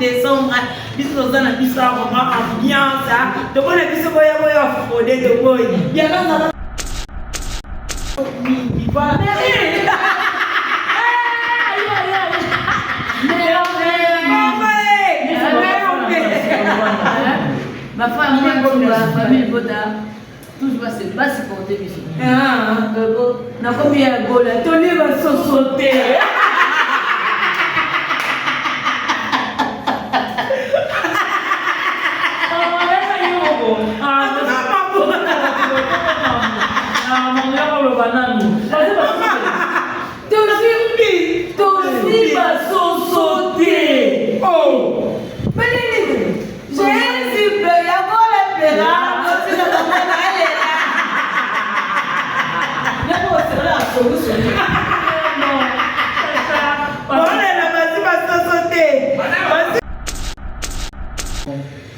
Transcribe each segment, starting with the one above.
décembre, bisous dans un épisode vraiment ambiance. Donc on a vu ce qu'on y a fraudé de boy. Il y a là ma famille Boda, toujours c'est pas supporter mes filles. Na combien de goals, Tony va sauter.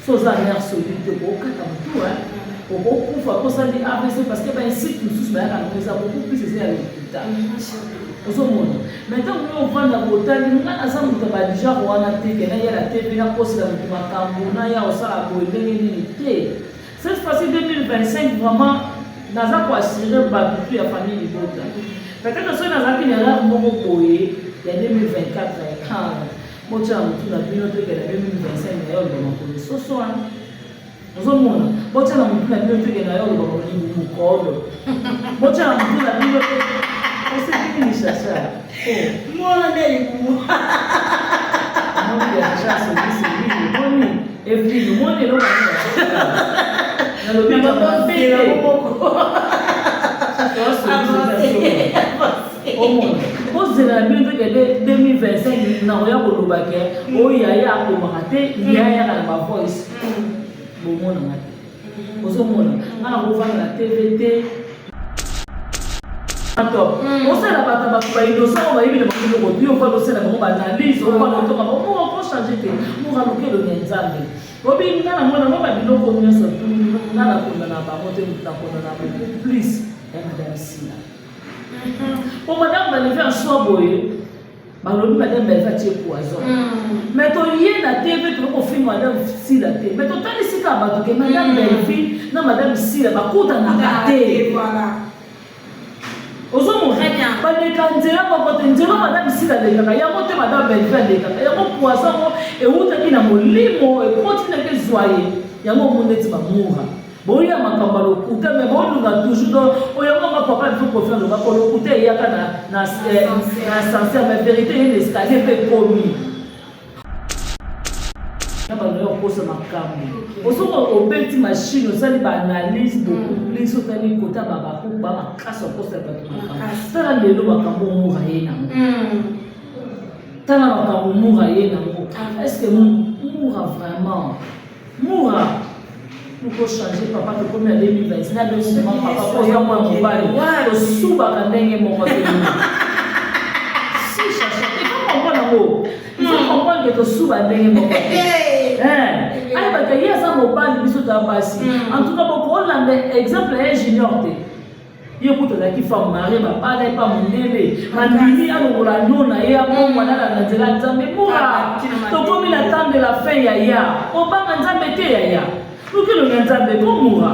Sosa mère solide pour quatre tout pour beaucoup fois ça dit AVC parce que ben ici nous tous ben ça beaucoup plus c'est à l'hôpital au monde maintenant on va dans l'hôpital nous on a ça nous va déjà on a été que là la télé na poste la makambo na ya osala ko ndenge cette fois-ci 2025 vraiment naza ko assurer ba plus ya famille libota peut-être que naza qui na moko boye ya 2024 moi j'ai tout la vie notre que la 2025 na yo le moko so so ozomona bocha na mtu na bio tege na yo lo bako ni mukolo bocha na mtu na bio tege ose ni shasha mwana ndeli ku mwana ya shasha sisi ni moni every moni lo na lo bia ba bela moko Pose la bio tege 2025 na oya ko lobake o ya ko makate ya na ma voice bon mon on a la TVT top on sait la bata ba innocent on va y venir pour le on va aussi la on analyse on va on changer on va loquer le nzambe obi ngana mona mo ba biloko nyonso tout na la konda na ba mote na konda na beaucoup plus et madame Sina pour madame va lever un choix boye balobi madame va faire poison mais to yé na TV to ko film madame Sila te mais to tali sika ba to que madame Belfi na madame Sila ba kuta na kate voilà ozo mo rien ba ne kanzela ba ko tenjelo madame Sila de kaka ya mote madame Belfi de kaka ya ko poison mo e uta kina molimo e continue ke zoyer ya mo moneti ba mura boya makamba lokuta mais bolunga toujours oyama ma papa il faut confiance le bakolo lokuta yaka na sincère mais vérité il escalier pe promis na ba no ko sa makambo osoko obeti machine osali ba analyse beaucoup plus otani kota baba ko ba makasa ko sa ba makambo tala lelo makambo mura yena tala makambo mura yena est-ce que mura vraiment mura nous faut changer papa que comme en 2020 na deuxième papa pour ya moi mon bali to suba ka ndenge mon côté si changer il faut comprendre il faut comprendre que to suba ndenge mon côté ay ba ka yesa mon bali biso ta basi en tout cas pour Hollande exemple un junior te yo kuto la ki femme mariée ba pas pas mon bébé mandini alo la nona ya mon wana la nzela nzambe mura to comme la temps de la fin ya o ba nzambe te ya Pour que le nzambe komura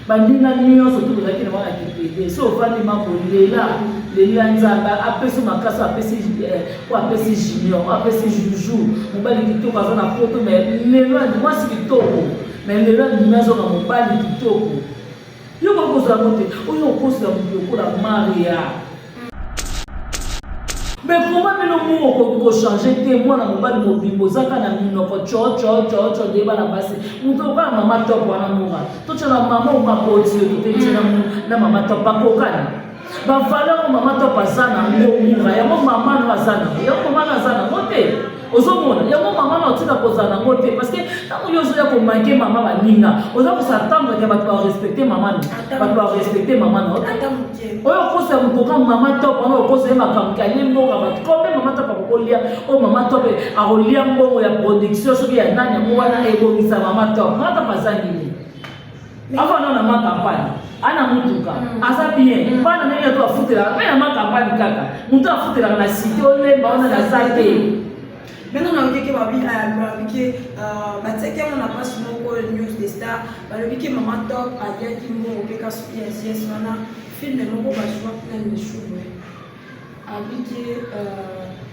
bandina nyonso tout la ki na wana kipede so fani mambo lela nzambe apesi makasa apesi ko apesi junior apesi juju mobali kitoko azana poto mais lelo moi si kitoko mais lelo nimezo na mobali kitoko yo ko koza mote oyo kosa moko la Maria mais comment nous pouvons changer témoin dans mobile mobile mozaka na minoko cho deba na basi muto ba mama top wana mura to tshela mama o mapoti to tshela na mama top ba kokana ba valeur mama top azana mura ya mama no azana ya mama na azana mote ozomona ya mama na otika kozana mote parce que tant yo zo ya ko manquer mama baninga oza ko s'attendre que ba respecter mama ba respecter mama no oyo kosa mutoka mama top wana kosa makambo kali mbonga ba comme mama top akolia o mama top akolia mbongo ya production soki ya nani mo wana ebongisa mama top mata pasani avant na ma campagne ana mutuka asa bien bana nene to afutela pe na ma campagne kaka mutu afutela na cité olemba ona na sante maintenant on a dit que on a pas souvent news des stars que maman top a dit qu'il m'a opéré sur PSS maintenant film de mon va jouer plein de choses avec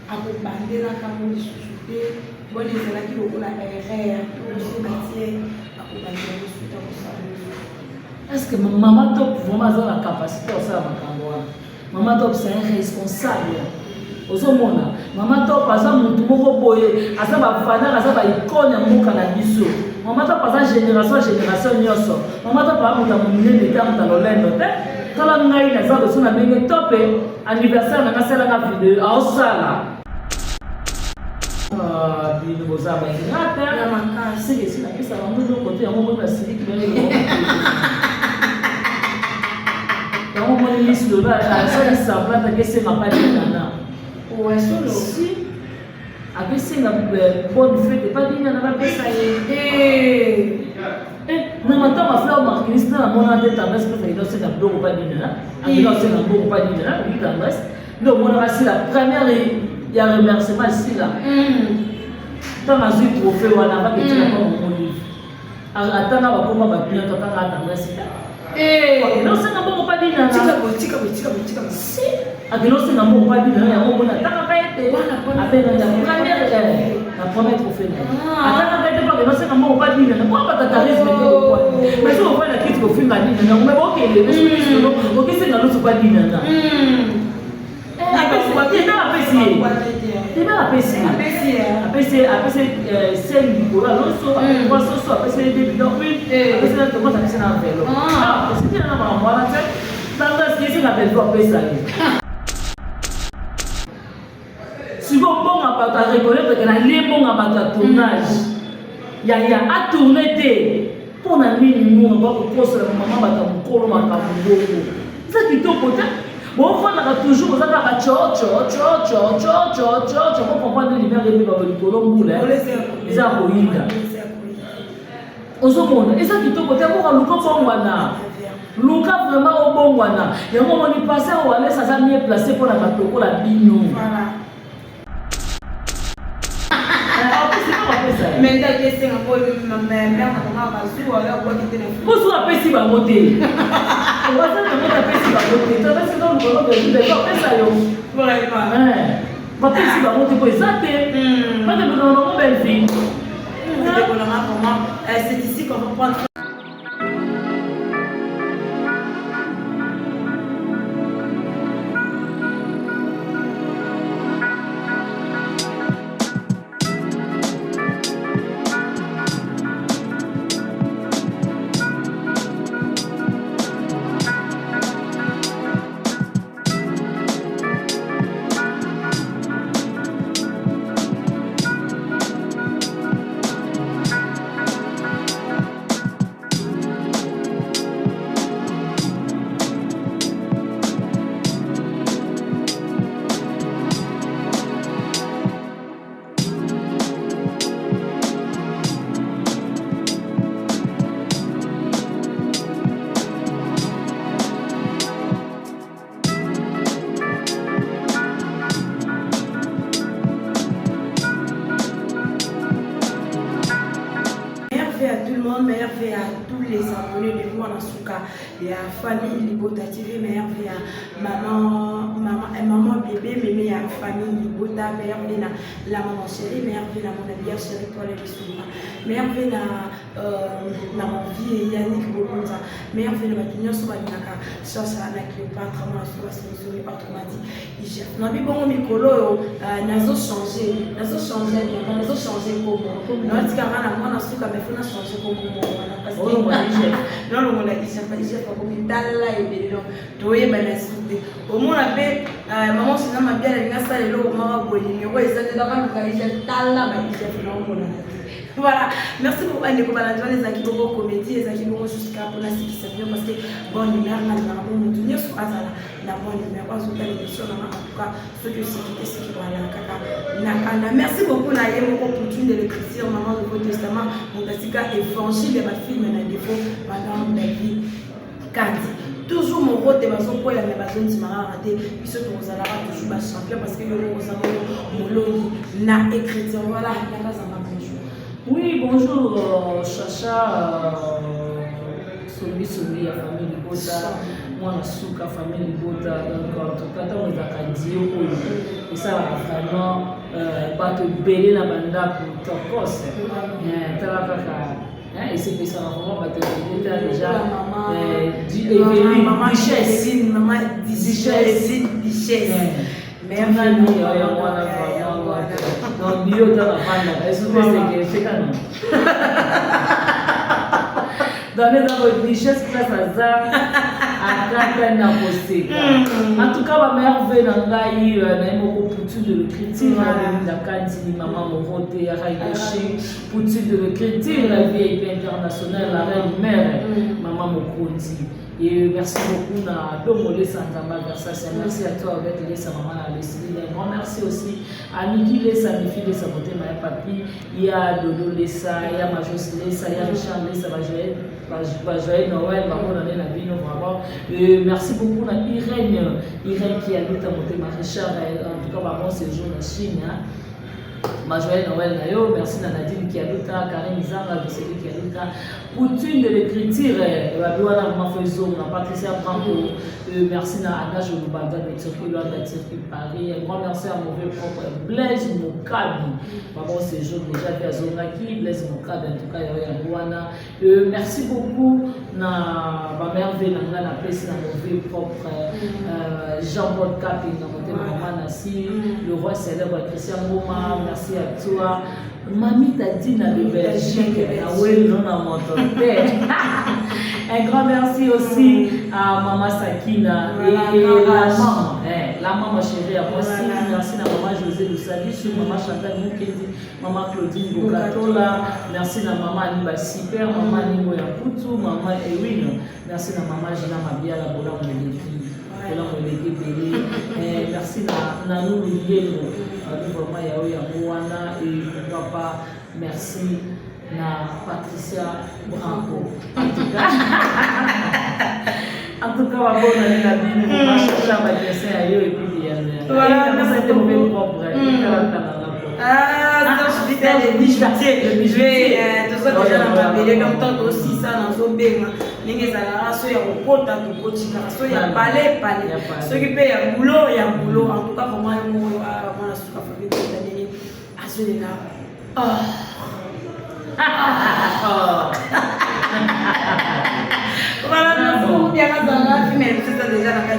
à bander la caméra de société bon les là qui au la RR aussi métier à bander le suite à est-ce que maman top vraiment a la capacité de ça maman top c'est un responsable ozomona maman top aza mutu moko boye aza bafana aza baikone ya mboka na biso maman top aza génération nyonso maman top aza mutu ya monene ete amuta lolendo te tala ngai naza koso na ndenge top anniversaire nanga asalaka video aosala bino boza baingata seke esi napesa bango eloko te yango moni basiliki yango moni lisi loba asalisa plata kesenga padinana si apesenga bonne fête padina na bapesa ye na matanga fleur marquise na mona te tendance pe fait donc c'est un bloc padina akila c'est un bloc padina oui tendance donc mona c'est la première il y a remerciement ici là tant azui trophée wana ba ketika kwa moni atanga bakoma bapina totanga tendance non c'est un bloc padina tika si akilo c'est un bloc padina yango mona taka kayete apena la première trophée atanga kayete pa que c'est un bloc padina na kwa patatarisme mais si on voit la critique au film padina na mais OK les OK c'est dans l'autre padina na bon, on va toujours aux attaques pour comprendre les lumières de l'École. Les Aroïda. Aux hommes, et ça qui te côté pour Luka Bongwana. Luka vraiment au Bongwana. Et on va y passer au aller, ça s'est mieux placé pour la Batoko, la Bignon. Mais t'as laissé un peu ma mère, ma bazou, alors quoi qu'il ait. Vous vous appelez si va monter. On va faire un peu si va monter. Tu vas se donner le nom de l'île de ça. Vraiment. Ma fille si va monter pour ça. Pas de mon belle fille. C'est ici qu'on va prendre. Meilleur fait à tous les abonnés de moi dans ce cas et à famille Libota TV, meilleur fait à maman bébé, mais à famille Libota, meilleur fait à la maman chérie, meilleur fait à mon bien chérie pour les bisous, meilleur fait à mon vie Yannick Bolonza, meilleur fait à ma cliente sur la Naka, ça ça n'a que pas vraiment sur la solution autrement dit, il gère. Non mais bon Mikolo, nazo changé comme non tu carrément la moi dans ce cas mais faut changer comme parce que non on l'a dit pas comme dalla et bello toye bana souté au moins après maman sinon ma bien la ngasa lelo mama boyi ngoko ezate la quand kaisha dalla ba isha non on voilà, merci beaucoup à Neko Balanjoua, les Akibogo comédie, les Akibogo jusqu'à pour la sécurité, parce que bon numéro, on a bon tenir sur Azala, la bonne numéro, on a l'émission, en tout cas, ceux qui sont qui vont aller à Kaka. Merci beaucoup, Naïe, mon opportunité de l'écriture, maman du Nouveau Testament, mon évangile de ma fille, mais défaut, madame David Kandi. Toujours jour mon rote bazo quoi la maison de mara raté puis ce qu'on a toujours bas champion parce que le mot ça moloni na écriture voilà la casa ma bonjour. Oui, bonjour Chacha Somi, la famille Libota, moi la souka famille Libota, donc en tout cas, on a dit et ça vraiment pas te béler la banda pour ton poste. Et c'est que ça vraiment va te béler déjà. Maman Duchesse, maman Duchesse. Mais on donc bio dans la banda, est-ce que c'est canon? Dans les richesses place à en tout cas, ma mère veut dans l'aïe, pour de l'écriture, la cantine, maman Moroté, Araïkoché, pour de l'écriture, la vieille internationale, la reine mère, maman Mokondi. Et merci beaucoup à Domolé Santama Versace. Merci à toi avec les maman à Leslie. Un grand merci aussi à Niki Lessa, Mifi Lessa, Boté Maya Papi. Il y a Dodo Lessa, il y a Majos Lessa, il y a Richard Lessa, Bajoël Noël, Maman Nané Nabino, vraiment. Merci beaucoup à Irène qui a lutté à Boté Richard. En tout cas, maman, c'est le jour de Chine. Majoël Noël Nayo, merci à Nadine qui a lutté, Karim Zanga, celui qui a lutté. Poutine de l'écriture, Patricia Branco, merci à Anna Jolubanda de Turquie, de Paris. Un grand merci à mon vieux propre Blaise Mokabi. Maman, c'est jour déjà fait à Zonaki, Blaise Mokabi, en tout cas, il y a Rwanda. Merci beaucoup à ma mère Vénanga, la place à mon vieux propre Jean-Paul Capi, dans mon maman Nassi, le roi célèbre Christian Goma, merci à toi. Mamie Tadina de Belgique, un grand merci aussi à Maman Sakina et la maman chérie à moi aussi. Merci à Maman José Lussadis, Maman Chantal Moukedi, Maman Claudine Bokatola, merci à Maman Aniba Super, Maman Nimo Yakutu, Maman Ewin, merci à Maman Gina Mabia, la Bola Mouléki. Merci à Nanou Luyeno, vraiment Yaouya et papa, merci à Patricia Branco. En tout cas, on va bonne la vie, on va chercher un dessin ailleurs et puis voilà, c'était mauvais propre. Ah, ça je dis les bijoutiers. Je vais tout ça déjà dans ma belle donc aussi ça dans son bien. Ninge ça so ya kokota kokotika so ya palais so qui paye ya boulot en tout cas vraiment moi na suka famille de nini aso là. Voilà, nous bien dans mais c'est déjà dans la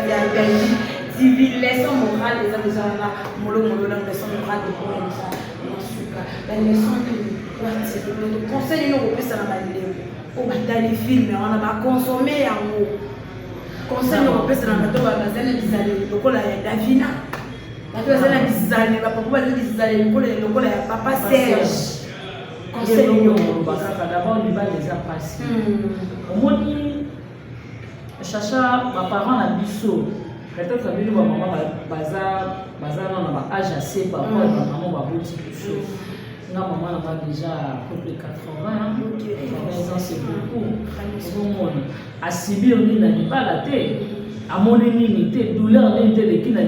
civil leçon morale les déjà là molo dans leçon morale de pour la leçon de conseil nous repère ça dans la vidéo au bata les films on a consommer en conseil nous repère ça dans la bateau bazana bizali lokola ya Davina bato bazana bizali papa bazali bizali lokola ya papa Serge conseil nous repère d'abord il va les appasser au moins Chacha ma parent a biso peut-être que nous maman bazar dans âge assez par rapport à maman va beaucoup de choses. Non, maman a déjà à peu près 80 ans. 20 ans, c'est beaucoup. À Sibir, on n'a pas la tête. À mon unité, douleur, on qui n'a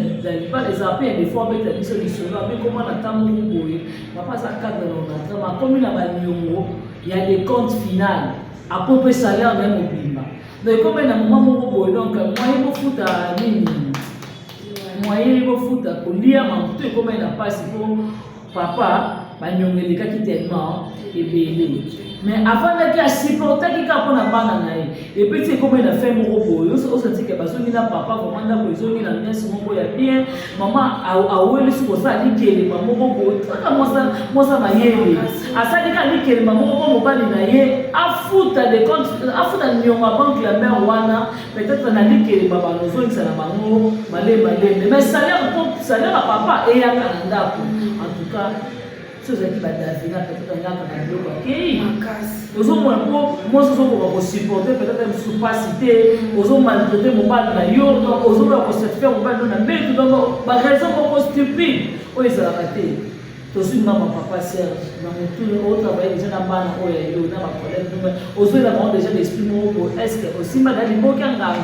pas les appels, des fois, avec la solution. Mais comment on attend mon boy? Papa, ça cadre dans notre comme il y a des comptes finales. À peu près salaire, même au Bimba. Donc, comme il y a un moment, mon boy, donc, moi, il me fout à Nini. Moi, il me fout à Colia, mais comme il n'a pas si pour papa. Les cas qui tellement mais avant de supporter qui capone à banane et puis c'est comme il a fait mon robot on se que parce qu'il n'a papa comment on a besoin il a bien son robot bien maman a oué le sur ça dit que maman robot moi ça m'a yéli à ça dit que maman robot m'a pas naïe à foutre des comptes à foutre à Nyoma banque la mère wana peut-être on a dit que baba nous ont ça la maman malé mais salaire à papa et à Canada en tout cas ce qui va Davina peut-être un gars qui a bloqué. Aux hommes, moi, je suis supporter peut-être une sous-capacité. Aux hommes, maltraiter mon bal de yo, donc aux hommes, on se fait mon bal de la mais donc, ma raison, on est stupide. Oh, ils ont raté. Tosu maman papa Serge, tout le monde travaille déjà dans bana oyo na ba collègue ozo la monde déjà l'esprit mo est-ce que aussi madame mo kanganga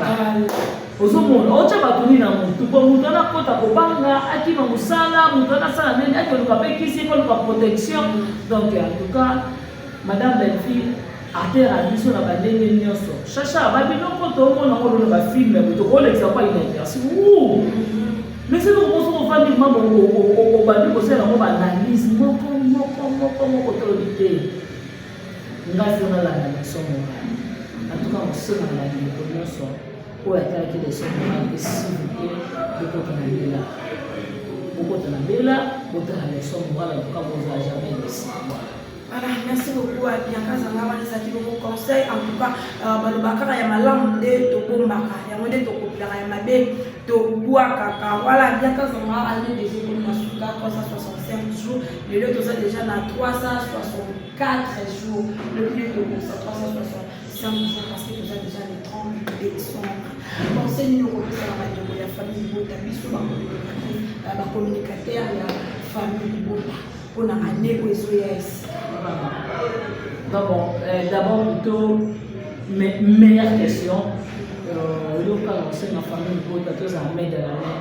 ozo mo ocha batuni na mutu ko mutu na kota ko banga akima musala mutu na sala nene akoluka pe kisi ko luka protection donc en tout cas madame Belle-Fille à terre à biso na bandenge nyonso chacha ba biloko to mo na ko ba film to ko l'exemple il merci mais c'est comme ça on va dire maman au bandi ko sera mo ba analyse moko autorité ngasi on a la leçon morale en tout cas on se dans la vie pour nous so pour être qui les sont morales que s'il vous plaît de côté na bela beaucoup na bela beaucoup na leçon morale en tout cas vous a jamais laissé. Voilà, merci beaucoup à Bianca Zanga, les actifs vos conseils. En tout cas, Balobakara Yamalam de Tobombaka, Yamode Tokopla Yamabe, Tobuakaka. Voilà, Bianca Zanga, année des écoles Masuka, 365 jours. Le lieu de déjà dans 364 jours. Le lieu de 365 jours, parce que nous avons déjà les 30 décembre. Conseil nous représente la famille Bota, Bissou, la communicateur, la famille Bota. Pour la année où d'abord plutôt meilleure question. Le cas c'est ma famille pour tous en main de la main.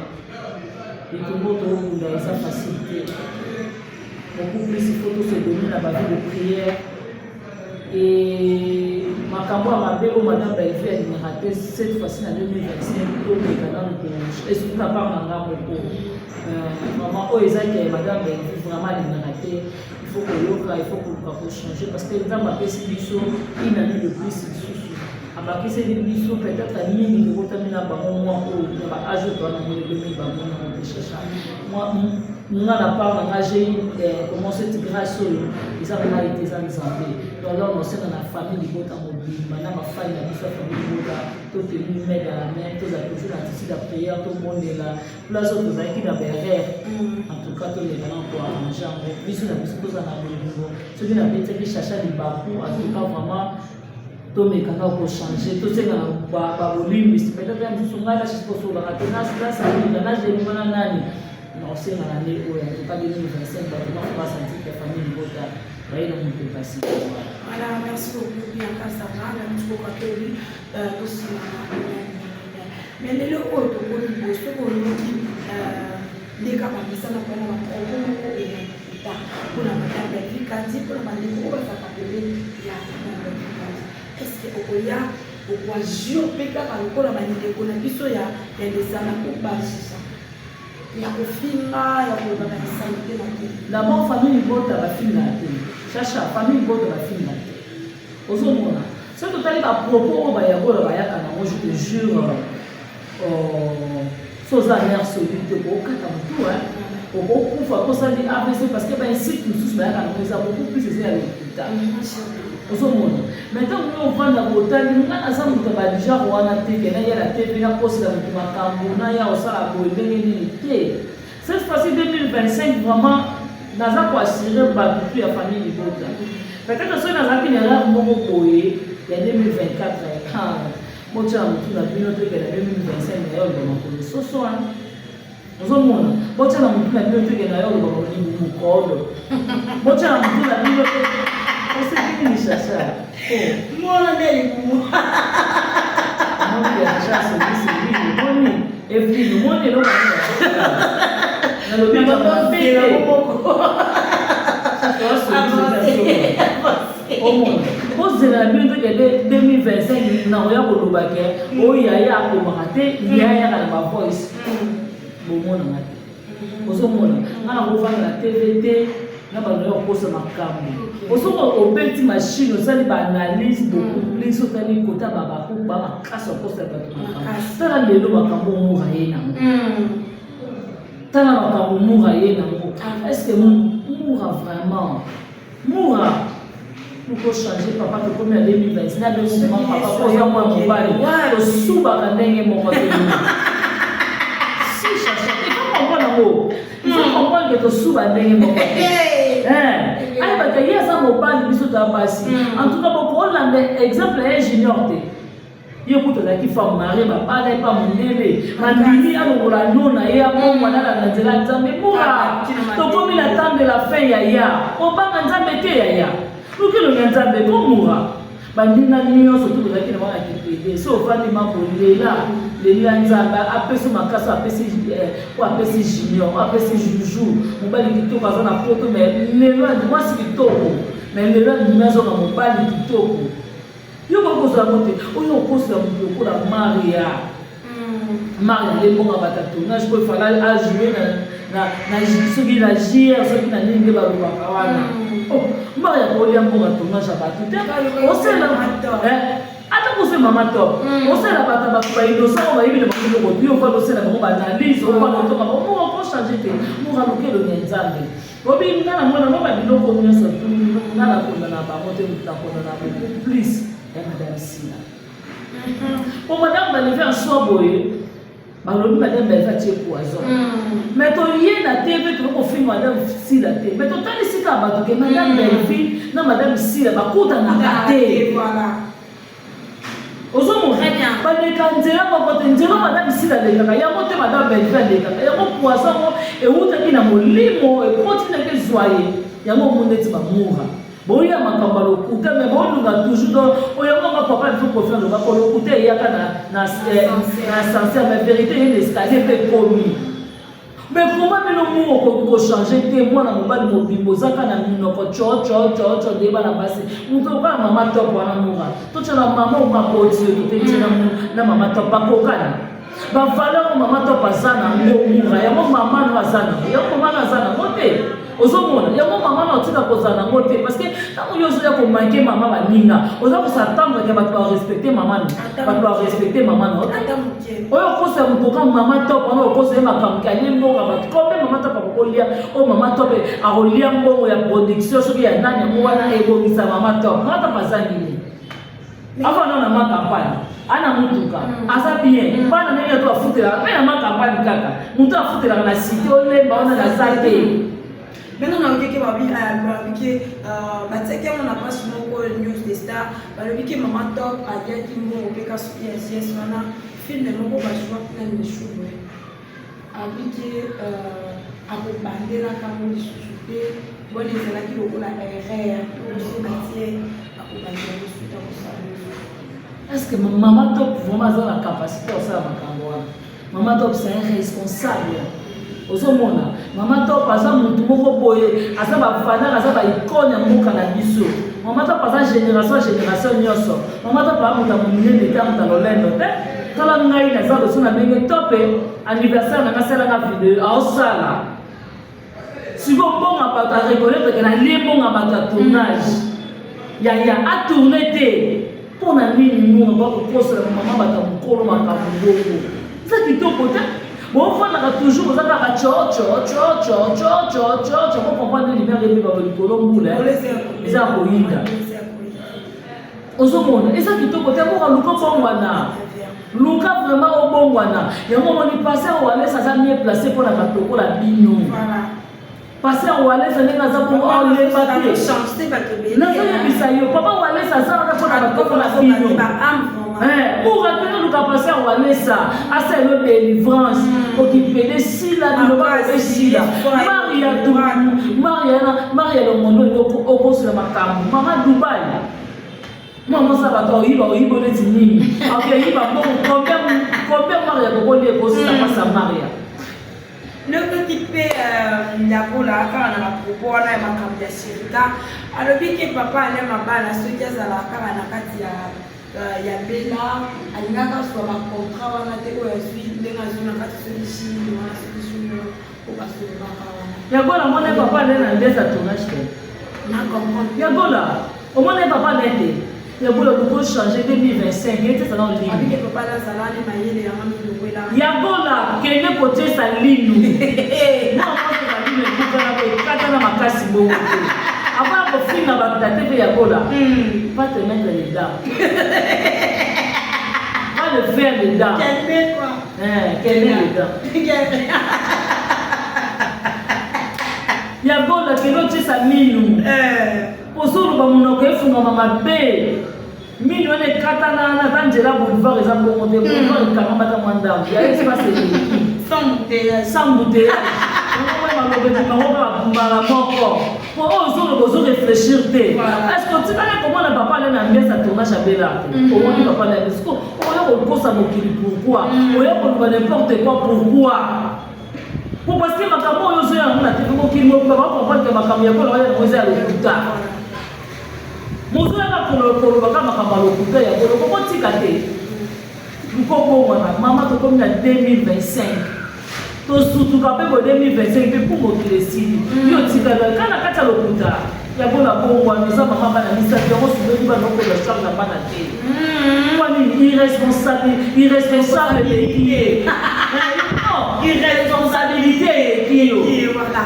Et tout le monde a sa facilité. Beaucoup plus il faut se donner la vie de prière. Et ma campagne m'a dit, madame Belle-Fille a raté cette fois-ci en 2025 et surtout la part de maman, oh, madame Belle-Fille vraiment elle a raté. Il faut que changer parce que dans ma petite biso, il n'a mis le plus sous. Alors que c'est des biso peut-être à l'île de Rotamina Bamon, ou à âge de moi, nous n'avons pas engagé comment cette grâce, ils ont été ensemble. Donc là, on sait dans la famille de Bota Mobile, madame a failli la famille de Bota, tout est mis main dans la main, tout a toujours la tissu de prière, tout le monde est là. Place où vous avez qui n'a pas rêve. En tout cas, tout les gens pour arranger. Puis, on a vu ce que vous en avez vu. Ceux qui n'avaient pas cherché les babous, en tout cas, vraiment. Tout mes canaux pour changer, tout c'est dans le volume, mais peut-être que nous sommes là, je suppose, sur la ratenance, là, ça veut dire que j'ai une année. Non, c'est dans l'année où il n'y a pas de 2025, on va sentir que la famille de Bota va y aller un passer. Voilà, merci beaucoup, Bianca Zanga, merci beaucoup à toi, aussi. Mais les locaux, tout le monde, ce qu'on nous dit, les capables, ça n'a pas de problème, et pour la madame Belle-Fille, pour la madame Belle-Fille, ça va s'appeler, il y a est-ce que okoya okwa jure peka kalokola bandeko na biso ya ndesana ko basisa ya kofinga ya ko ba santé na te d'abord famille Bota ba finga te chacha famille Bota ba finga te ozomona ce que tali ba propos ba ya kola ba ya kana moi je te jure soza mère solide ko kata mutu beaucoup fois pour ça dit AVC parce que ben ici nous tous ba ya kana moi ça beaucoup plus c'est à l'hôpital. Maintenant, on va dans l'hôtel, nous avons déjà la TV, cette fois-ci 2025, vraiment, nous avons assuré la famille de Bota. Peut-être que si nous avons une erreur, il y a 2024, moi, je suis en 2025, nous avons c'est chacha. Moi, on est les bouts. Moi, chacha, c'est lui. Et puis, moi, on est là. On est là. On est là. 2025, nous avons eu voice. Na ba no kosa makambo osoko obeti machine osali ba analyse beaucoup plus otali kota baba ko ba makasa kosa ba tala lelo makambo mo hayena tala makambo mo hayena est-ce que moura vraiment moura nous faut changer papa que comme en 2020 na le seulement papa ko ya moi mobali to suba ka ndenge mo ko si changer il faut comprendre il faut comprendre que to suba ndenge mo ko allez parce que y a ça mobile biso ta basi en tout cas pour prendre l'exemple un junior yo kuto la ki femme mariée ba bana pas monene mandini alongola nona ya bongo na nzela nzambe mura to komi la temps de la fin ya obanga nzambe te ya lukilo nzambe ko mura bandina nyonso to la ki na wana kipede so fandi mambo lela nzambe apeso makasa apesi junior apesi juju mobali kitoko azana poto mais lelo moi si kitoko mais lelo ndimazo na mobali kitoko yo ko za mote oyo ko sa mo ko la Maria le bonga batatu na je peux faire à jouer na soki na jier soki na ninge ba lo bakawana Maria ko lia bonga tona ja batatu o se la ata ko se mama top o se la bata ba ba ido sa ba ibi na ba ko bio fa lo se na mo ba na liso ba ko to ba mo ko changer te mo ga lo ke lo nzambe obi ngana mwana no ba biloko nyonso tu ngana ko na ba mo te ta ko na ba please Madame Sila. Pour madame, elle fait un choix boy. Madame, elle va tirer poison. Mais ton lien à TV, tu vas faire madame Sila. Mais ton temps ici, tu vas que madame Belfi, non madame Sila, va coudre dans la tête. Voilà. Ozo très bien. Pas de candela, pas de candela, madame Sila de Kaka. Y'a monté madame Belfi de Kaka. Y'a mon poisson et où t'as qui n'a mon limo et continue que soyez. Y'a mon monde qui va mourir. Bon, il y a ma campagne mais bon, nous avons toujours papa il faut confiance le papa il y a na sincère mais vérité il est escalier peut promis mais comment nous ko changer que moi na mobali mobimbo zaka na minoko cho deba na basi muto ba mama top wana munga to tshela mama o mabotsi to tshela na mama top ba kokana ba valeur mama top azana munga ya mama no azana ya mama na azana mote ozomona yango mama na otika kozana ngote parce que tant yo zo ya ko manquer mama baninga oza ko s'attendre que bato ba respecter mama bato ba respecter mama no oyo ko sa mutoka mama top ona ko sa makambo kali mbonga bato ko be mama top ko lia o mama top a ko lia mbongo ya production so ya nani mo wana ebongisa mama top mata bazani avant non na ma campagne ana mutuka asa bien bana nene to afutela pe na ma campagne kaka mutu afutela na cité ole baona na sate. Maintenant, on a dit que on a pas souvent news des stars. On a dit que maman top a dit qu'il m'a dit que c'est un film de mon papa choix plein de choses. A dit que à vous bander la caméra de souper. Bon, les gens qui ont la RR, aussi métier, à vous bander le souper au salon. Est-ce que maman top vraiment a la capacité de faire ma caméra? Maman top c'est un responsable. Ozomona mama top aza mutu moko boye aza ba fana aza ba icône ya mboka na biso mama top aza génération nyonso mama top a muta munene ta muta lolendo te tala ngai na za sona ndenge top anniversaire na kasala na video ausala siko bonga pa ta reconnaître que na lebonga ba ta tournage ya a tourner te pona nini nous ba ko poser mama ba ta mukolo makambo ça kitoko te. Bon, on a toujours ça va cho pour comprendre les lumières de le colon moule les aroïda ozomona et ça qui te côté pour luka bongwana luka vraiment au bongwana ya moment ni passer au aller ça ça mieux placé pour la batoko la bino passer au aller ça n'est pas pour les papiers changer pas que non ça bisa yo papa au aller ça ça pour la batoko la bino pour rappeler nous passer au aller ça à c'est le délivrance occupé de sila de pas de sila Maria le monde au poste de makambo mama Dubai maman ça va toi il va le dîner OK il va bon combien Maria ko les poste ça passe à Maria le petit peu ndakola kana na propos na makambo ya sirika alobi ke papa ale mabala soki azala kaka na kati ya bela alingaka so ba contrat wana te ko yasui ndenga zona kati solution wana solution ko basola wana ya gola mona papa nena ndesa tournage te na comprendre ya gola o mona papa nete ya gola ko changer 2025 était ça dans ligne avec papa la salade mayele ya mami lokwela ya gola kene côté sa ligne non parce que la ligne est pour na kata na makasi bongo avant de finir la TV ya gola pas te mettre les dents pas le faire les dents quel quoi quel est les dents ya gola keno tsa minu posolo ba munoko efunga mama be mini on est katana na tanjela boulevard les ambons monter boulevard quand même dans mandam il y a espace sans bouteille on va réfléchir est-ce que tu sais comment le papa allait dans bien ça tournage à Bella comment le papa allait est-ce que on va ça pourquoi on va n'importe quoi pourquoi pour parce que ma caméra yo ya mona te ko kimo ba comprendre que ma caméra ko la ko za le kuta mozo na ko ba kama kama lo kuta ya ko tika te ko ko mama to comme na 2025 to surtout ka pe ko 2025 pe pour mo kilesi yo tika la kana kata lo kuta ya bona ko wa nous mama ba na misa ya ko subi ba no ko la chambre na bana te kwani irresponsable de qui est irresponsabilité qui est voilà.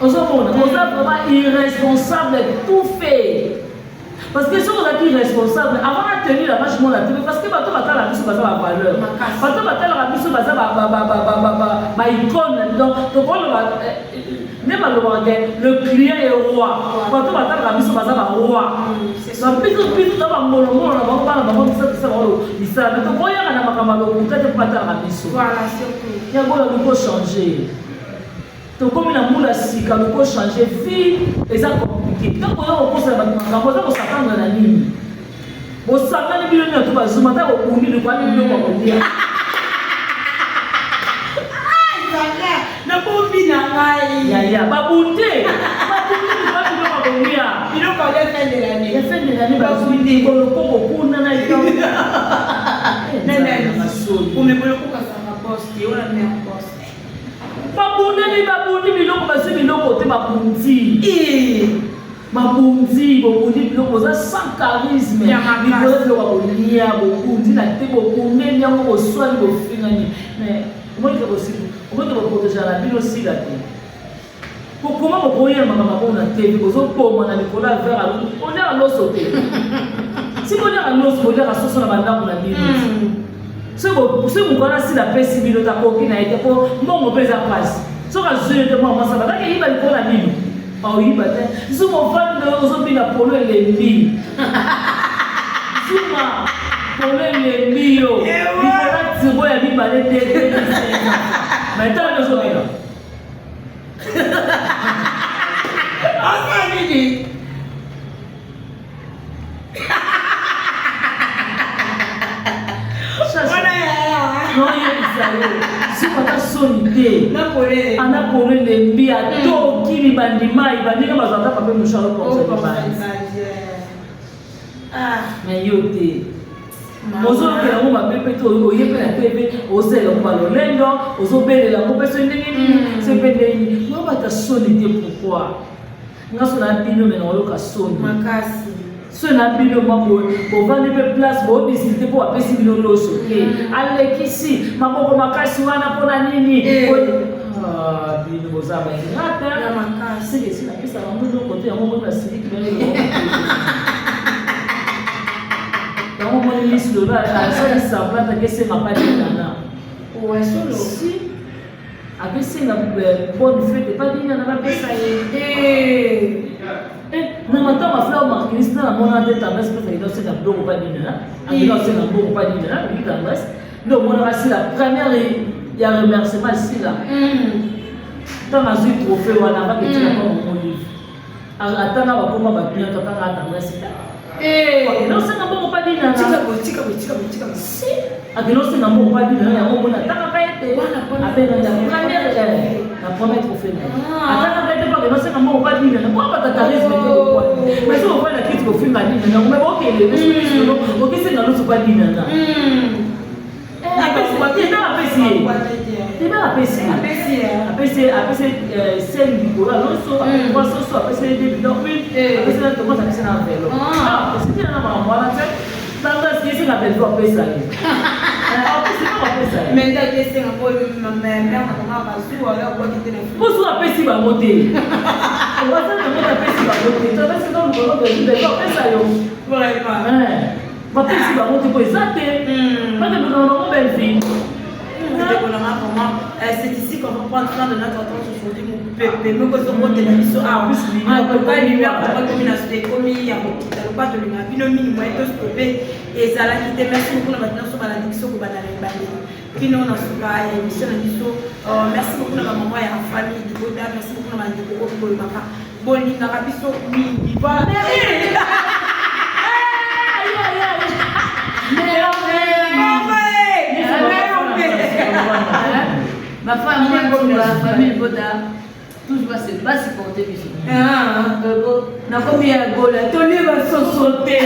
On s'en fout, on est vraiment irresponsable de tout fait. Parce que si on est irresponsable, avant de tenir la vache, parce que bateau va la mission, ça va valeur. Bateau va la mission, ça va icône. Donc, le client est roi. Bateau va la mission, ça va roi. Donc, plus dans ma molo, on va pas la maman, ça va ça. Mais donc, voyez, on a ma camarade, peut-être pas la mission. Voilà, surtout. Il y a beaucoup de changer. Donc, comme il a moula si, quand on peut changer vie, et ça compliqué. Quand on pense à on s'attend dans la ligne. On s'attend à l'union, tout va se mettre au bout de quoi nous devons dire. Na bombi na ngai. Ya, babunte. Babunte ni pas tout va venir. Il faut pas faire de l'année. La fin de l'année, babunte, pour le coco, pour nana et tout. Nana, pour me voir pourquoi ça va poster, on a mis en poste. Babundi biloko basi biloko te babundi babundi biloko za sans charisme biloko babundi babundi na te babundi yango boswali bofingani mais comment il est possible comment on va protéger la bino si la te comment on peut y aller maman na te bozo poma na Nicolas vers on est à l'osso te si on est à l'osso on est à soso na banda na bino si vous connaissez la paix civile de ta coquine a été pour mon pèse à place. Ce que je dis, moi, ça va pas qu'il y ait la mine. Oh, oui, bah, si mon fan de Ozobi la polo et les billes. Souma, polo et les billes. Il faut que tu vois la vie balai de maintenant, le Ozobi là. Oh, ça dit. Non, il y a si on a sonné, on a collé les billes à tout qui lui bandima, il va dire que ma zanta pas me charger pour ça. Ah, mais yo te. Mozo que la moma bébé to o yepe la tebe, o se la moma lo lendo, o so bele la moma se ndenge se bele. Moi ba ta sonné pourquoi? Nga so na bino mais na lo ka sonné. Makasi. Ce n'a plus de moi pour vendre des places pour visiter pour appeler si nous l'osons. Allez ici, ma maman m'a cassé wana pour la nini. Ah, bino boza ba ngata. Ya makasi c'est la pesa ba mundo côté yango na sili ki bele. Yango mo ni liste là, ça ça va ta que c'est ma pas nana. Ouais, solo. Si avec c'est la bonne fête pas dit na ba pesa na mata mafla marquis na mona de tendance que il doit se dans beaucoup pas dina il doit se dans beaucoup pas dina il tendance donc on a la première il y a remerciement ici là tant à ce trophée on a pas que tu as pas mon livre attends va comment va bien quand on a tendance non c'est dans beaucoup pas dina tika si non c'est dans beaucoup pas dina ya on a tant pas été après la première trophée attends non c'est dans beaucoup pas dina pourquoi pas ta charisme mais si on voit la critique au film à dire non mais ok les ok c'est dans l'autre pas dire non après c'est Nicolas Alonso après c'est après c'est début donc après c'est comment ça c'est dans vélo ah c'est bien là voilà c'est dans ce qui c'est la vélo après ça mais dès que c'est un peu ma mère comment va sur alors quoi qui téléphone pour soit après si va monter on va faire comment après si va monter ça va c'est dans le colon de l'hiver après ça yo vraiment après si va monter pour exacter pas de nous dans belle vie c'est ici qu'on va prendre soin de notre enfance aujourd'hui. Mais que ce monde de la mission a un peu pas lumière pour comme une aspect comme il y a pas de lumière. Puis nos mini moyens de stopper et ça l'a quitté. Merci beaucoup de maintenant sur la diction que vous avez bâti. Puis nous on a souvent émission de mission. Merci beaucoup de ma maman et la famille du côté. Merci beaucoup de ma dico pour le papa. Bon, il n'a pas pu sortir. Voilà. Ma femme, la famille Boda, toujours se bat si porter ici. Na combien de gola, Tony va sauter.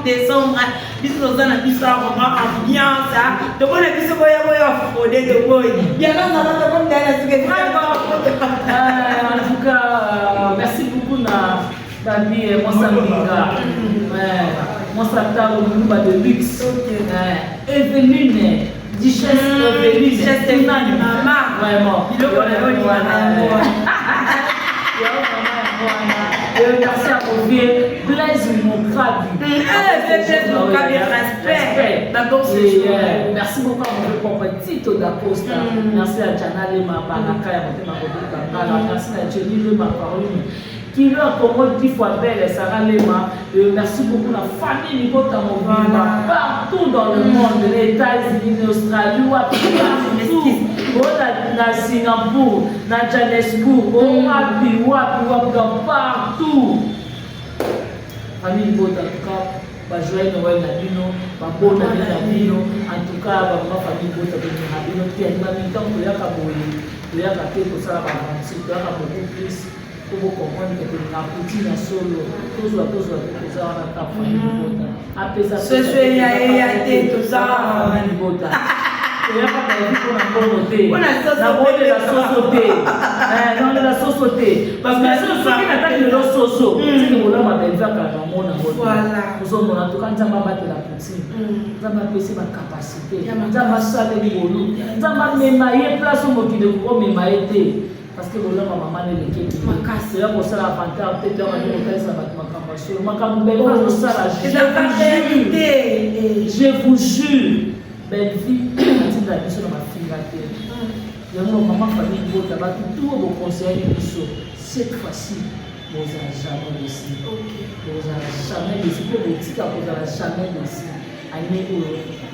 Décembre, puisque nous avons une ambiance, donc on a vu ce qu'on a fraudé de boy. Il y a un autre en tout cas, merci beaucoup Dani et Monsambinga. Monsata au de luxe. Evelyne, Duchesse Evelyne, maman. Vraiment. Merci à vos vieux, Blaise Mokrabi. Blaise Mokrabi, respect. D'abord, c'est merci beaucoup à mon Tito d'Acosta. Merci à Jana Lema, Banaka, merci à Jenny Lema, Caroline. Qui leur commode 10 fois belle, Sarah Lema. Merci beaucoup à la famille Nibota Mobima, partout dans le monde, les États-Unis, l'Australie, partout. Na Singapour, na Johannesburg, wapi, partout. Famille Bota, en tout cas, joyeux Noël na bino, bonne année na bino. En tout cas, ma famille Bota na bino, qui est en même temps que yaka boye, yaka te ko sala ba vansi, yaka beaucoup plus pour vous comprendre que na petit na solo, toujours ko sala na ta famille Bota. Apesa ce soir ya te to sala famille Bota. On a la sauce parce que si on attaque le sauce, c'est que on a des vacances dans mon amour. Voilà. Nous sommes en tout cas dans ma battre la petite. Dans ma PC ma capacité. Dans ma salle de boulot. Dans ma mémaille place où qui de gros mémaille parce que voilà ma maman est l'équipe. Ma casse là pour ça la panthère peut-être dans ma hôtel ça va ma campagne. Ma campagne ça la je vous jure. Belle fille, c'est la mission de ma fille là. Il y a mon maman famille qui va tout vos conseils cette fois-ci, vous n'avez jamais laissé. Vous n'avez jamais laissé. Pour les petits, vous n'avez jamais laissé. Année où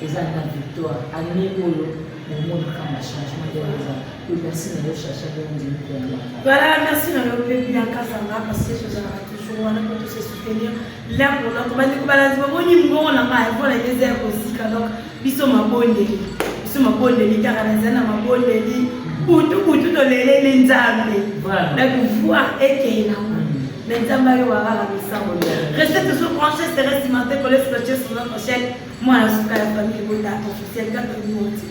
les années de victoire, année où le monde a un changement de raison. Merci de chercher de nous dire. Voilà, merci de nous bien Kassanga parce que je vous ai toujours on a pour tous se soutenir. Là pour notre bande de balance, on y va on a pas il faut les déserts aussi donc biso mabondeli. Biso mabondeli car les années mabondeli. Tout les nzambe. Voilà. La pouvoir est qu'il a. Mais nzambe yo wala la misamo. Restez toujours branchés, c'est restimenté pour les scotcher sur notre chaîne. Moi la famille Bota officielle 4 minutes.